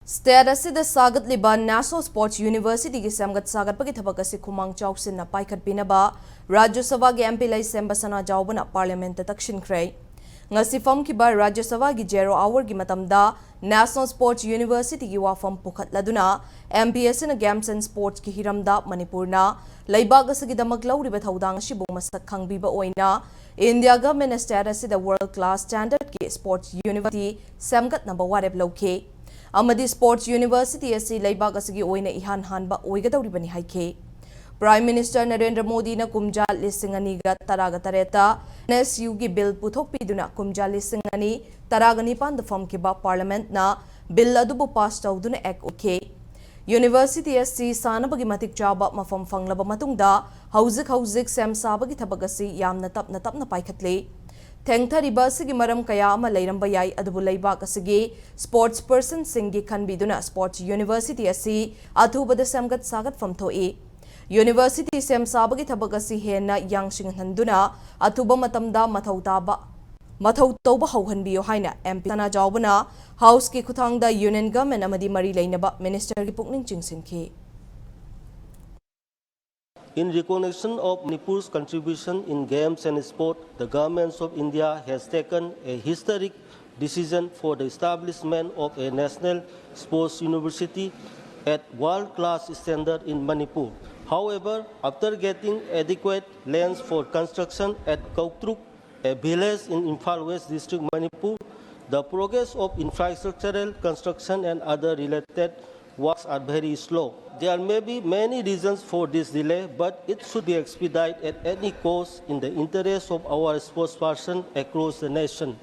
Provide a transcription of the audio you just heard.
State asida sagat liba National Sports University ki samgat sagat pagi thabak asi khumang chawsin na paikhat pinaba Rajya Sabha ki MP lai semba Sanajaoba na Parliament ta takshin khrei ngasi fam ki ba Rajya Sabha ki 0 hour ki matamda National Sports University ki wafam pukhat laduna MPS na Games and Sports ki hiramda Manipur na laibag asagi damak lawri ba thaudang shibu masak khangbiba oina India government state asida world class standard ki Sports University samgat number 1 lawke Amadi Sports University asi laibag asigi oina ihan hanba oigadawribani haike Prime Minister Narendra Modi na kumja lisinganiga taraga tareta NSU gi bill puthokpiduna kumja lisingani taragani panda form kiba parliament na bill adubu pass tawduna ek okay University asi sanabagi matik chaba mafam fanglaba matungda hauzik sem sabagi thabagasi yamna tapna paikhatle Tengthariba asigi maram kaya ama leiramba yai adubu laibak asigi sports person singi khanbiduna Sports University asi athubada samgat sagat famthoi University sem sabagi thabak asi hena yang singhanduna athuba matamda mathau tauba hauhanbiyo haina MP Sanajaoba na house ki khuthangda union government amadi mari leinaba minister ki pukning chingsinki In recognition of Manipur's contribution in games and sport, the government of India has taken a historic decision for the establishment of a national sports university at world-class standard in Manipur. However, after getting adequate lands for construction at Kautruk, a village in Imphal West District, Manipur, the progress of infrastructural construction and other related works are very slow. There may be many reasons for this delay, but it should be expedited at any cost in the interest of our sportspersons across the nation.